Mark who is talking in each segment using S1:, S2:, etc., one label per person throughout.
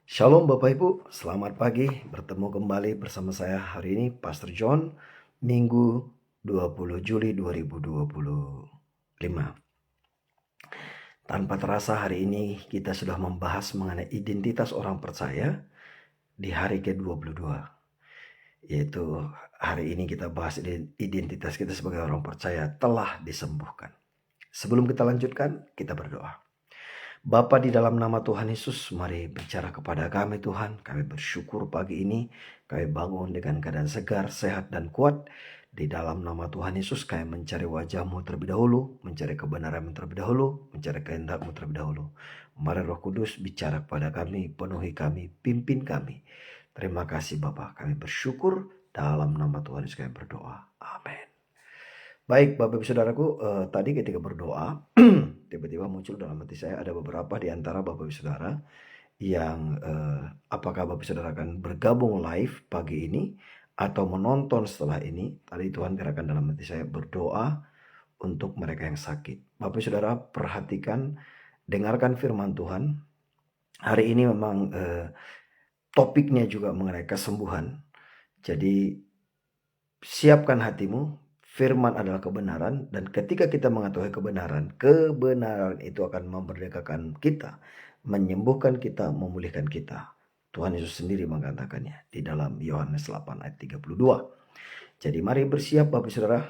S1: Shalom Bapak Ibu, selamat pagi. Bertemu kembali bersama saya hari ini Pastor John, Minggu 20 Juli 2025. Tanpa terasa hari ini kita sudah membahas mengenai identitas orang percaya di hari ke-22. Yaitu hari ini kita bahas identitas kita sebagai orang percaya telah disembuhkan. Sebelum kita lanjutkan, kita berdoa. Bapa, di dalam nama Tuhan Yesus, mari bicara kepada kami Tuhan. Kami bersyukur pagi ini kami bangun dengan keadaan segar, sehat dan kuat. Di dalam nama Tuhan Yesus kami mencari wajah-Mu terlebih dahulu, mencari kebenaran-Mu terlebih dahulu, mencari kehendak-Mu terlebih dahulu. Mari Roh Kudus bicara kepada kami, penuhi kami, pimpin kami. Terima kasih Bapa, kami bersyukur dalam nama Tuhan Yesus kami berdoa. Amin. Baik Bapak Ibu Saudaraku, tadi ketika berdoa tiba-tiba muncul dalam hati saya ada beberapa di antara Bapak Ibu Saudara yang apakah Bapak Ibu Saudara akan bergabung live pagi ini atau menonton setelah ini. Tadi Tuhan gerakan dalam hati saya berdoa untuk mereka yang sakit. Bapak Ibu Saudara perhatikan, dengarkan firman Tuhan. Hari ini memang topiknya juga mengenai kesembuhan. Jadi siapkan hatimu. Firman adalah kebenaran, dan ketika kita mengetahui kebenaran, kebenaran itu akan memerdekakan kita, menyembuhkan kita, memulihkan kita. Tuhan Yesus sendiri mengatakannya di dalam Yohanes 8 ayat 32. Jadi mari bersiap Bapak Saudara,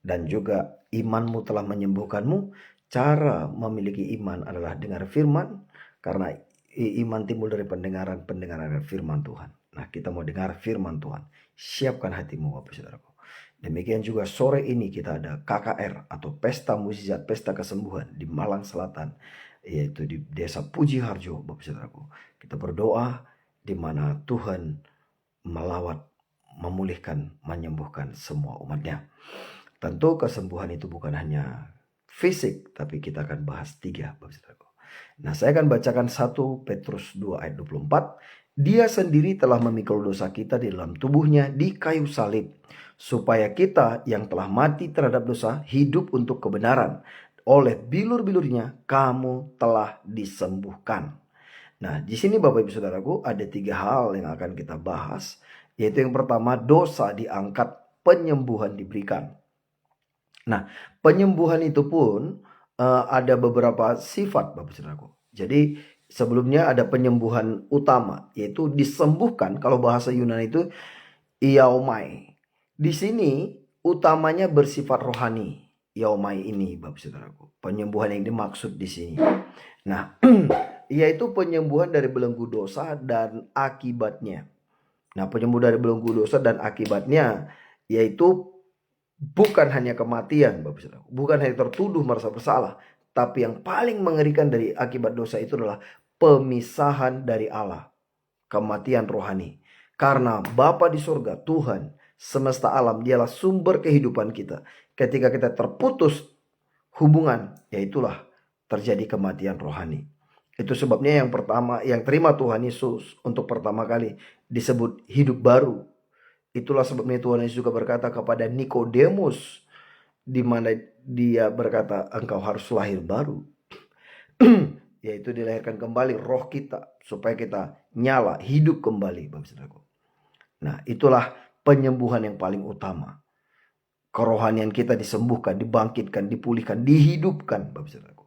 S1: dan juga imanmu telah menyembuhkanmu. Cara memiliki iman adalah dengar firman, karena iman timbul dari pendengaran, pendengaran dari firman Tuhan. Nah, kita mau dengar firman Tuhan. Siapkan hatimu Bapak Saudaraku. Demikian juga sore ini kita ada KKR atau Pesta Mukjizat, Pesta Kesembuhan di Malang Selatan, yaitu di Desa Puji Harjo, Bapak Saudaraku. Kita berdoa di mana Tuhan melawat, memulihkan, menyembuhkan semua umatnya. Tentu kesembuhan itu bukan hanya fisik, tapi kita akan bahas 3, Bapak Saudaraku. Nah, saya akan bacakan 1 Petrus 2 ayat 24. Dia sendiri telah memikul dosa kita di dalam tubuhnya di kayu salib, supaya kita yang telah mati terhadap dosa hidup untuk kebenaran. Oleh bilur-bilurnya kamu telah disembuhkan. Nah, di sini Bapak Ibu Saudaraku ada 3 hal yang akan kita bahas. Yaitu yang pertama, dosa diangkat, penyembuhan diberikan. Nah, penyembuhan itu pun ada beberapa sifat Bapak Saudaraku. Jadi sebelumnya ada penyembuhan utama, yaitu disembuhkan. Kalau bahasa Yunani itu iaomai. Di sini utamanya bersifat rohani. Iaomai ini Bapak Saudaraku, penyembuhan yang dimaksud di sini. Nah, yaitu penyembuhan dari belenggu dosa dan akibatnya. Nah, penyembuhan dari belenggu dosa dan akibatnya yaitu bukan hanya kematian Bapak Saudara, bukan hanya tertuduh merasa bersalah, tapi yang paling mengerikan dari akibat dosa itu adalah pemisahan dari Allah, kematian rohani. Karena Bapa di surga, Tuhan semesta alam, dialah sumber kehidupan kita. Ketika kita terputus hubungan, yaitulah terjadi kematian rohani. Itu sebabnya yang pertama, yang terima Tuhan Yesus untuk pertama kali disebut hidup baru. Itulah sebabnya Tuhan Yesus juga berkata kepada Nikodemus, di mana dia berkata, engkau harus lahir baru. Yaitu dilahirkan kembali roh kita, supaya kita nyala, hidup kembali Bapak Saudaraku. Nah, itulah penyembuhan yang paling utama. Kerohanian kita disembuhkan, dibangkitkan, dipulihkan, dihidupkan Bapak Saudaraku.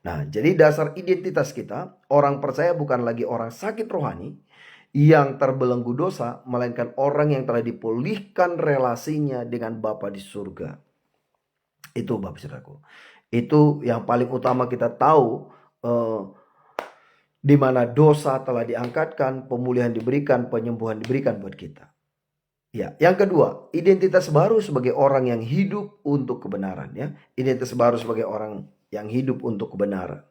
S1: Nah, jadi dasar identitas kita, orang percaya bukan lagi orang sakit rohani yang terbelenggu dosa, melainkan orang yang telah dipulihkan relasinya dengan Bapa di surga. Itu Bapak Saudaraku. Itu yang paling utama kita tahu, di mana dosa telah diangkatkan, pemulihan diberikan, penyembuhan diberikan buat kita. Ya, yang kedua, identitas baru sebagai orang yang hidup untuk kebenaran. Ya, identitas baru sebagai orang yang hidup untuk kebenaran.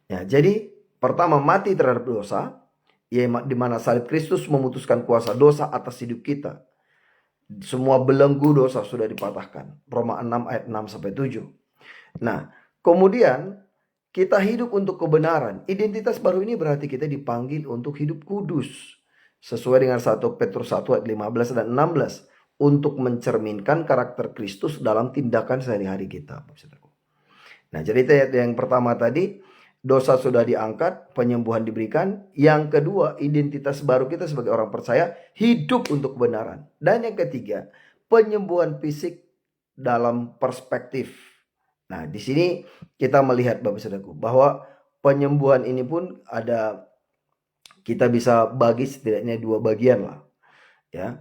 S1: Ya, jadi pertama, mati terhadap dosa, ya, di mana salib Kristus memutuskan kuasa dosa atas hidup kita. Semua belenggu dosa sudah dipatahkan. Roma 6 ayat 6 sampai 7. Nah, kemudian kita hidup untuk kebenaran. Identitas baru ini berarti kita dipanggil untuk hidup kudus. Sesuai dengan 1 Petrus 1 ayat 15 dan 16. Untuk mencerminkan karakter Kristus dalam tindakan sehari-hari kita. Nah, jadi yang pertama tadi, dosa sudah diangkat, penyembuhan diberikan. Yang kedua, identitas baru kita sebagai orang percaya, hidup untuk kebenaran. Dan yang ketiga, penyembuhan fisik dalam perspektif. Nah, di sini kita melihat Bapak Saudaraku bahwa penyembuhan ini pun ada, kita bisa bagi setidaknya dua bagian lah, ya.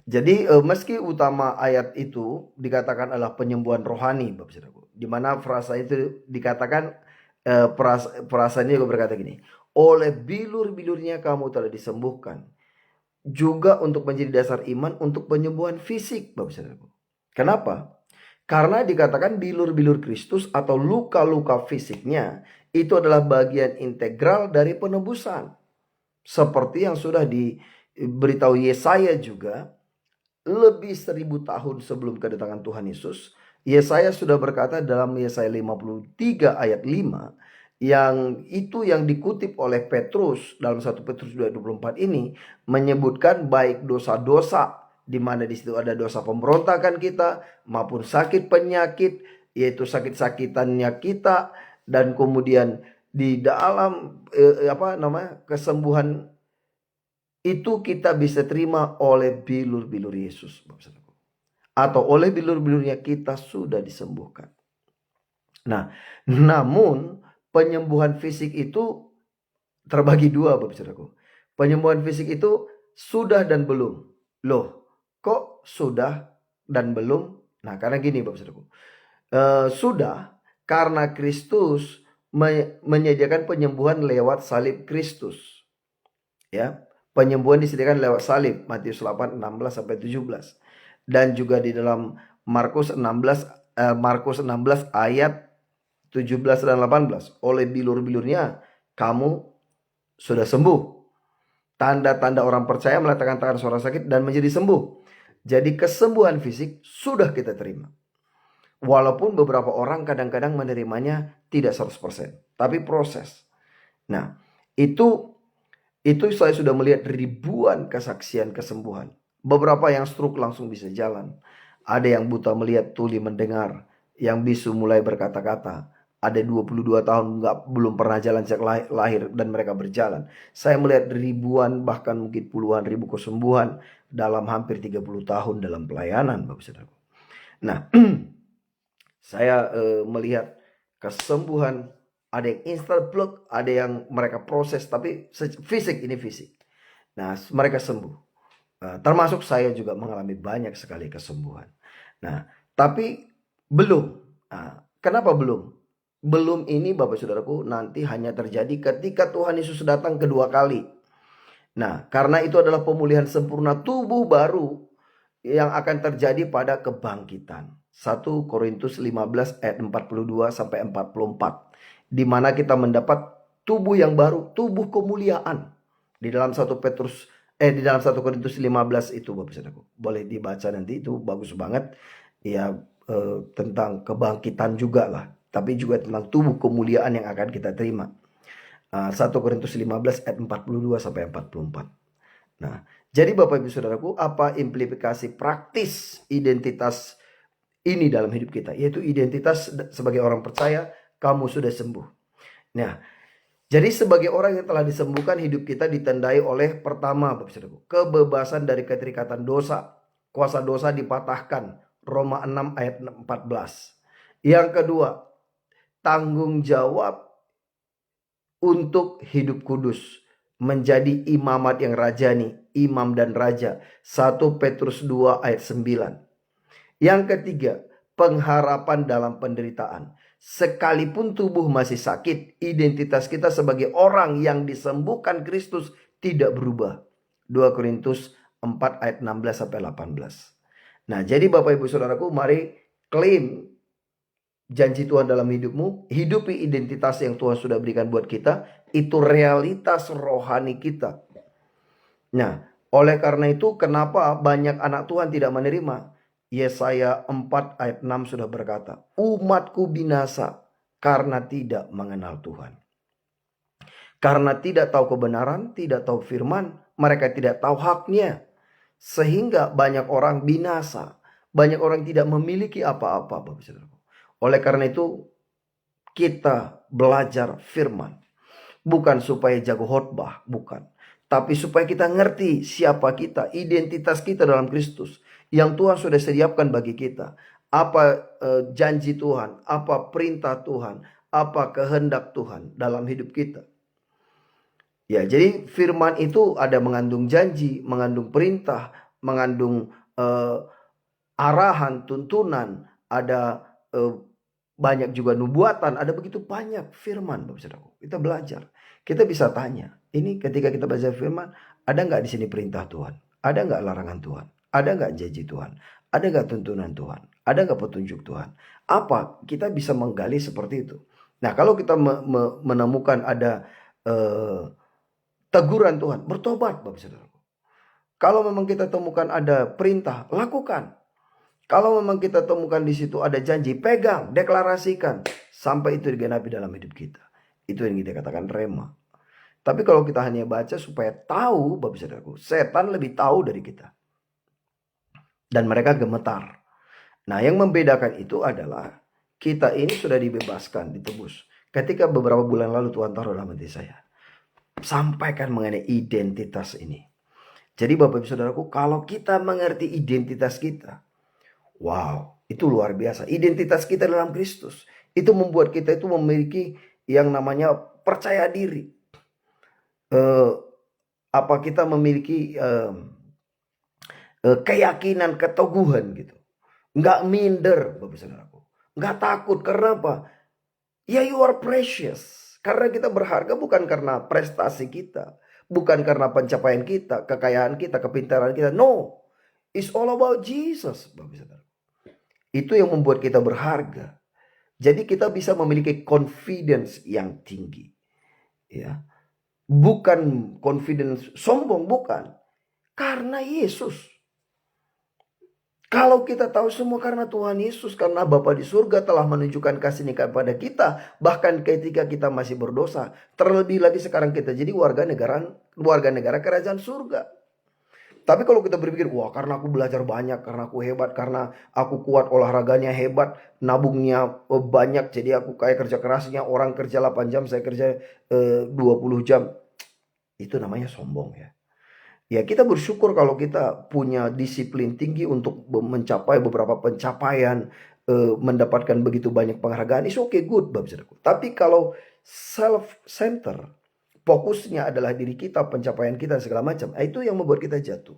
S1: Jadi meski utama ayat itu dikatakan adalah penyembuhan rohani Bapak Saudaraku, di mana frasa itu dikatakan frasanya juga berkata gini, oleh bilur-bilurnya kamu telah disembuhkan, juga untuk menjadi dasar iman untuk penyembuhan fisik Bapak Saudaraku. Kenapa? Karena dikatakan bilur-bilur Kristus atau luka-luka fisiknya itu adalah bagian integral dari penebusan. Seperti yang sudah diberitahu Yesaya juga, lebih 1000 tahun sebelum kedatangan Tuhan Yesus, Yesaya sudah berkata dalam Yesaya 53 ayat 5, yang itu yang dikutip oleh Petrus dalam 1 Petrus 2:24 ini, menyebutkan baik dosa-dosa, di mana di situ ada dosa pemberontakan kita maupun sakit penyakit, yaitu sakit-sakitannya kita, dan kemudian di dalam kesembuhan itu kita bisa terima oleh bilur-bilur Yesus, atau oleh bilur-bilurnya kita sudah disembuhkan. Nah, namun penyembuhan fisik itu terbagi dua, Bapak Saudaraku. Penyembuhan fisik itu sudah dan belum. Loh, kok sudah dan belum? Nah, karena gini Bapak Saudaraku. Sudah karena Kristus menyediakan penyembuhan lewat salib Kristus. Ya, penyembuhan disediakan lewat salib, Matius 8 16 sampai 17. Dan juga di dalam Markus 16 ayat 17 dan 18, oleh bilur-bilurnya kamu sudah sembuh. Tanda-tanda orang percaya meletakkan tangan seorang sakit dan menjadi sembuh. Jadi kesembuhan fisik sudah kita terima. Walaupun beberapa orang kadang-kadang menerimanya tidak 100%, tapi proses. Nah, itu saya sudah melihat ribuan kesaksian kesembuhan. Beberapa yang stroke langsung bisa jalan. Ada yang buta melihat, tuli mendengar. Yang bisu mulai berkata-kata. Ada 22 tahun belum pernah jalan sejak lahir dan mereka berjalan. Saya melihat ribuan, bahkan mungkin puluhan ribu kesembuhan dalam hampir 30 tahun dalam pelayanan, Bapak Saudaraku. Nah, saya melihat kesembuhan, ada yang instant plug, ada yang mereka proses, tapi fisik ini fisik. Nah, mereka sembuh. Termasuk saya juga mengalami banyak sekali kesembuhan. Nah, tapi belum. Kenapa belum? Belum ini Bapak Saudaraku nanti hanya terjadi ketika Tuhan Yesus datang kedua kali. Nah, karena itu adalah pemulihan sempurna tubuh baru yang akan terjadi pada kebangkitan. 1 Korintus 15 ayat 42 sampai 44. Di mana kita mendapat tubuh yang baru, tubuh kemuliaan. Di dalam 1 Korintus 15 itu Bapak Saudaraku. Boleh dibaca nanti, itu bagus banget. Ya, tentang kebangkitan juga lah, tapi juga tentang tubuh kemuliaan yang akan kita terima. 1 Korintus 15 ayat 42 sampai 44. Nah, jadi Bapak Ibu Saudaraku, apa implikasi praktis identitas ini dalam hidup kita? Yaitu identitas sebagai orang percaya, kamu sudah sembuh. Nah, jadi sebagai orang yang telah disembuhkan, hidup kita ditandai oleh pertama Bapak Saudaraku, kebebasan dari keterikatan dosa. Kuasa dosa dipatahkan, Roma 6 ayat 14. Yang kedua, tanggung jawab untuk hidup kudus, menjadi imamat yang rajani, imam dan raja, 1 Petrus 2 ayat 9. Yang ketiga, pengharapan dalam penderitaan. Sekalipun tubuh masih sakit, identitas kita sebagai orang yang disembuhkan Kristus tidak berubah. 2 Korintus 4 ayat 16 sampai 18. Nah, jadi Bapak Ibu Saudaraku, mari klaim janji Tuhan dalam hidupmu, hidupi identitas yang Tuhan sudah berikan buat kita, itu realitas rohani kita. Nah, oleh karena itu kenapa banyak anak Tuhan tidak menerima? Yesaya 4 ayat 6 sudah berkata, umatku binasa karena tidak mengenal Tuhan. Karena tidak tahu kebenaran, tidak tahu firman, mereka tidak tahu haknya. Sehingga banyak orang binasa, banyak orang tidak memiliki apa-apa, Bapak Saudara. Oleh karena itu kita belajar firman. Bukan supaya jago khotbah, bukan. Tapi supaya kita ngerti siapa kita, identitas kita dalam Kristus. Yang Tuhan sudah sediakan bagi kita. Apa janji Tuhan, apa perintah Tuhan, apa kehendak Tuhan dalam hidup kita. Ya, jadi firman itu ada mengandung janji, mengandung perintah, mengandung arahan, tuntunan, ada banyak juga nubuatan, ada begitu banyak firman, Bapak Saudaraku. Kita belajar, kita bisa tanya, ini ketika kita belajar firman, ada nggak di sini perintah Tuhan? Ada nggak larangan Tuhan? Ada nggak janji Tuhan? Ada nggak tuntunan Tuhan? Ada nggak petunjuk Tuhan? Apa? Kita bisa menggali seperti itu. Nah, kalau kita menemukan ada teguran Tuhan, bertobat, Bapak Saudaraku. Kalau memang kita temukan ada perintah, lakukan. Kalau memang kita temukan di situ ada janji, pegang, deklarasikan sampai itu digenapi dalam hidup kita. Itu yang kita katakan rema. Tapi kalau kita hanya baca supaya tahu, Bapak Saudaraku, setan lebih tahu dari kita. Dan mereka gemetar. Nah, yang membedakan itu adalah kita ini sudah dibebaskan, ditebus. Ketika beberapa bulan lalu Tuhan taruh dalam hati saya, sampaikan mengenai identitas ini. Jadi Bapak Ibu Saudaraku, kalau kita mengerti identitas kita, wow, itu luar biasa. Identitas kita dalam Kristus. Itu membuat kita itu memiliki yang namanya percaya diri. Kita memiliki keyakinan, keteguhan gitu. Nggak minder, Bapak Saudaraku. Nggak takut, karena apa? Ya, you are precious. Karena kita berharga bukan karena prestasi kita. Bukan karena pencapaian kita, kekayaan kita, kepintaran kita. No, it's all about Jesus, Bapak Saudaraku. Itu yang membuat kita berharga. Jadi kita bisa memiliki confidence yang tinggi. Ya. Bukan confidence sombong, bukan. Karena Yesus. Kalau kita tahu semua karena Tuhan Yesus, karena Bapa di surga telah menunjukkan kasih-Nya kepada kita, bahkan ketika kita masih berdosa, terlebih lagi sekarang kita jadi warga negara kerajaan surga. Tapi kalau kita berpikir, wah karena aku belajar banyak, karena aku hebat, karena aku kuat, olahraganya hebat, nabungnya banyak, jadi aku kayak kerja kerasnya, orang kerja 8 jam, saya kerja 20 jam. Itu namanya sombong ya. Ya, kita bersyukur kalau kita punya disiplin tinggi untuk mencapai beberapa pencapaian, mendapatkan begitu banyak penghargaan, it's okay, good, Bapak Saudaraku. Tapi kalau self-center, fokusnya adalah diri kita, pencapaian kita, segala macam, itu yang membuat kita jatuh.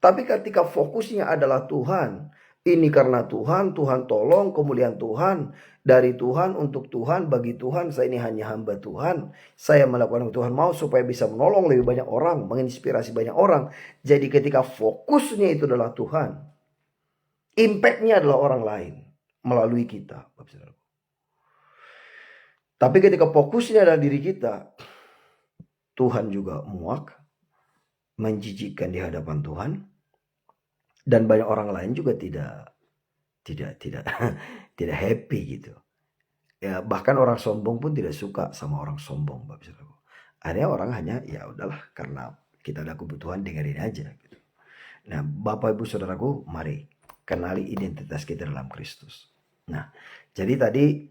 S1: Tapi ketika fokusnya adalah Tuhan, ini karena Tuhan, Tuhan tolong, kemuliaan Tuhan, dari Tuhan, untuk Tuhan, bagi Tuhan, saya ini hanya hamba Tuhan, saya melakukan yang Tuhan mau supaya bisa menolong lebih banyak orang, menginspirasi banyak orang. Jadi ketika fokusnya itu adalah Tuhan, impactnya adalah orang lain melalui kita, Bapak Saudara. Tapi ketika fokusnya adalah diri kita, Tuhan juga muak, menjijikkan di hadapan Tuhan, dan banyak orang lain juga tidak happy gitu. Ya, bahkan orang sombong pun tidak suka sama orang sombong, Bapak Saudara. Ada orang hanya ya udahlah, karena kita ada kebutuhan, dengerin aja gitu. Nah, Bapak Ibu Saudaraku, mari kenali identitas kita dalam Kristus. Nah, jadi tadi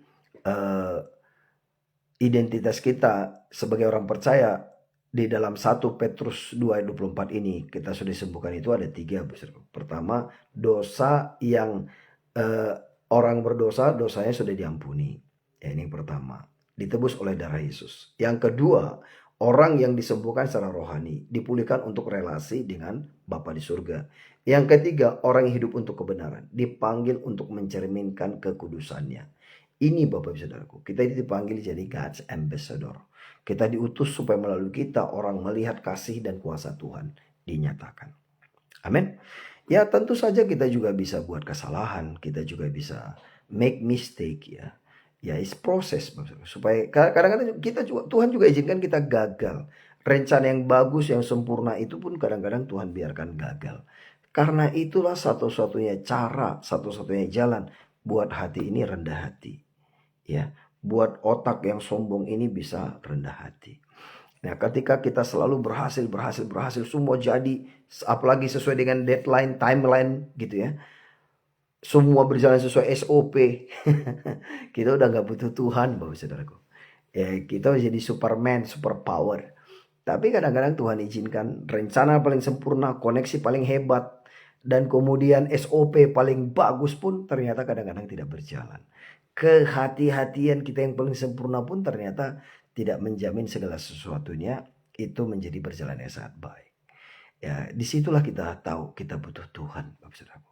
S1: identitas kita sebagai orang percaya di dalam 1 Petrus 2 ayat 24 ini kita sudah disembuhkan itu ada 3. Pertama, dosa yang orang berdosa, dosanya sudah diampuni. Ya, ini yang pertama, ditebus oleh darah Yesus. Yang kedua, orang yang disembuhkan secara rohani, dipulihkan untuk relasi dengan Bapa di surga. Yang ketiga, orang yang hidup untuk kebenaran, dipanggil untuk mencerminkan kekudusannya. Ini Bapak Saudaraku, kita dipanggil jadi God's ambassador. Kita diutus supaya melalui kita orang melihat kasih dan kuasa Tuhan dinyatakan. Amin. Ya, tentu saja kita juga bisa buat kesalahan, kita juga bisa make mistake ya. Ya, is proses supaya kadang-kadang kita juga, Tuhan juga izinkan kita gagal. Rencana yang bagus, yang sempurna itu pun kadang-kadang Tuhan biarkan gagal. Karena itulah satu-satunya cara, satu-satunya jalan buat hati ini rendah hati. Ya, buat otak yang sombong ini bisa rendah hati. Nah, ketika kita selalu berhasil, semua jadi, apalagi sesuai dengan deadline, timeline gitu ya. Semua berjalan sesuai SOP. Kita udah gak butuh Tuhan, Bapak Saudaraku. Ya, kita jadi Superman, super power. Tapi kadang-kadang Tuhan izinkan rencana paling sempurna, koneksi paling hebat, dan kemudian SOP paling bagus pun ternyata kadang-kadang tidak berjalan. Kehati-hatian kita yang paling sempurna pun ternyata tidak menjamin segala sesuatunya itu menjadi berjalan yang sangat baik. Ya, disitulah kita tahu kita butuh Tuhan, Bapak Saudaraku.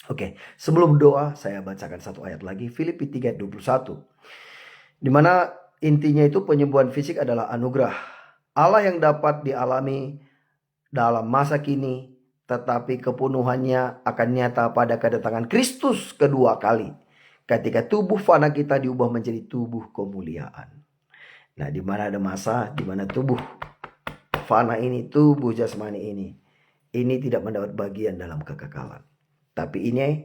S1: Oke, sebelum doa saya bacakan satu ayat lagi, Filipi 3:21. Di mana intinya itu penyembuhan fisik adalah anugerah Allah yang dapat dialami dalam masa kini, tetapi kepenuhannya akan nyata pada kedatangan Kristus kedua kali, ketika tubuh fana kita diubah menjadi tubuh kemuliaan. Nah, di mana ada masa di mana tubuh fana ini, tubuh jasmani ini tidak mendapat bagian dalam kekekalan. Tapi ini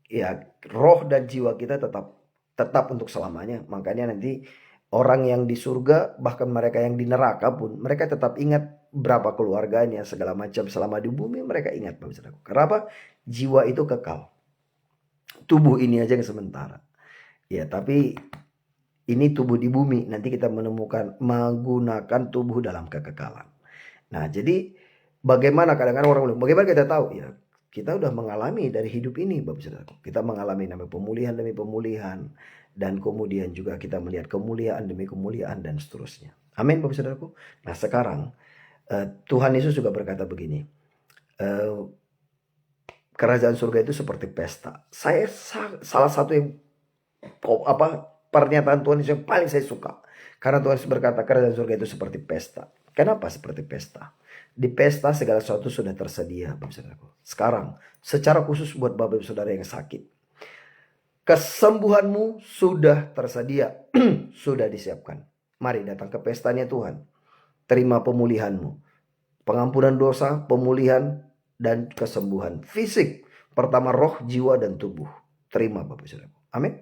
S1: ya, roh dan jiwa kita tetap untuk selamanya. Makanya nanti orang yang di surga, bahkan mereka yang di neraka pun, mereka tetap ingat berapa keluarganya, segala macam selama di bumi mereka ingat, Bapak Saudaraku. Kenapa? Jiwa itu kekal. Tubuh ini aja yang sementara. Ya, tapi ini tubuh di bumi. Nanti kita menggunakan tubuh dalam kekekalan. Nah, jadi bagaimana kadang-kadang orang bilang, bagaimana kita tahu? Ya, kita udah mengalami dari hidup ini, Bapak Saudaraku. Kita mengalami namanya pemulihan demi pemulihan. Dan kemudian juga kita melihat kemuliaan demi kemuliaan dan seterusnya. Amin, Bapak Saudaraku. Nah, sekarang Tuhan Yesus juga berkata begini. Kerajaan surga itu seperti pesta. Saya salah satu yang pernyataan Tuhan Yesus yang paling saya suka. Karena Tuhan Yesus berkata kerajaan surga itu seperti pesta. Kenapa seperti pesta? Di pesta segala sesuatu sudah tersedia, Bapak Saudaraku. Sekarang secara khusus buat Bapak Saudara yang sakit, kesembuhanmu sudah tersedia, sudah disiapkan. Mari datang ke pestanya Tuhan. Terima pemulihanmu, pengampunan dosa, pemulihan, dan kesembuhan fisik. Pertama roh, jiwa, dan tubuh. Terima Bapak Saudaraku. Amin.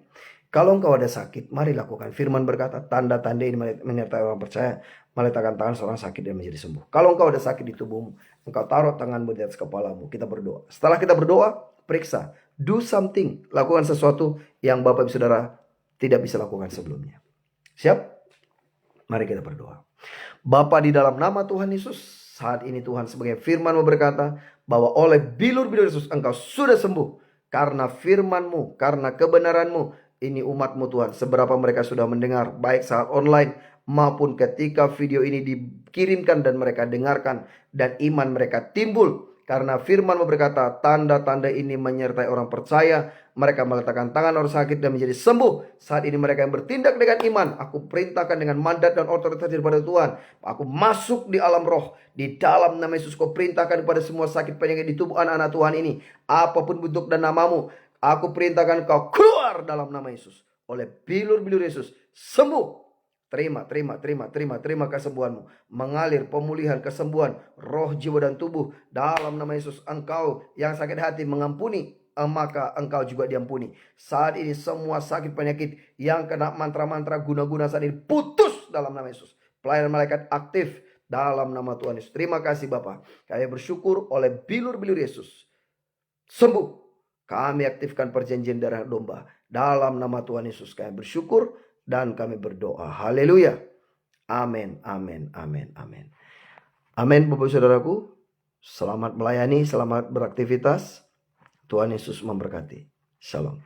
S1: Kalau engkau ada sakit, mari lakukan. Firman berkata, tanda-tanda ini menyertai orang percaya, meletakkan tangan seorang sakit dan menjadi sembuh. Kalau engkau ada sakit di tubuhmu, engkau taruh tanganmu di atas kepalamu. Kita berdoa. Setelah kita berdoa, periksa. Do something. Lakukan sesuatu yang Bapak Ibu Saudara tidak bisa lakukan sebelumnya. Siap? Mari kita berdoa. Bapa, di dalam nama Tuhan Yesus, saat ini Tuhan sebagai firman-Mu berkata bahwa oleh bilur-bilur Yesus engkau sudah sembuh. Karena firman-Mu, karena kebenaran-Mu. Ini umat-Mu Tuhan, seberapa mereka sudah mendengar, baik saat online maupun ketika video ini dikirimkan dan mereka dengarkan, dan iman mereka timbul. Karena firman-Mu berkata, tanda-tanda ini menyertai orang percaya. Mereka meletakkan tangan orang sakit dan menjadi sembuh. Saat ini mereka yang bertindak dengan iman, aku perintahkan dengan mandat dan otoritas daripada Tuhan. Aku masuk di alam roh. Di dalam nama Yesus, kau perintahkan kepada semua sakit penyakit di tubuh anak-anak Tuhan ini. Apapun bentuk dan namamu, aku perintahkan kau keluar dalam nama Yesus. Oleh bilur-bilur Yesus, sembuh. Terima kesembuhanmu. Mengalir pemulihan, kesembuhan, roh, jiwa, dan tubuh. Dalam nama Yesus, engkau yang sakit hati mengampuni, maka engkau juga diampuni. Saat ini semua sakit penyakit yang kena mantra-mantra guna-guna saat ini putus dalam nama Yesus. Pelayanan malaikat aktif dalam nama Tuhan Yesus. Terima kasih Bapa. Kami bersyukur oleh bilur-bilur Yesus sembuh. Kami aktifkan perjanjian darah domba dalam nama Tuhan Yesus. Kami bersyukur dan kami berdoa. Haleluya. Amin, amin, amin, amin. Amin Bapak Saudaraku. Selamat melayani, selamat beraktivitas. Tuhan Yesus memberkati. Shalom.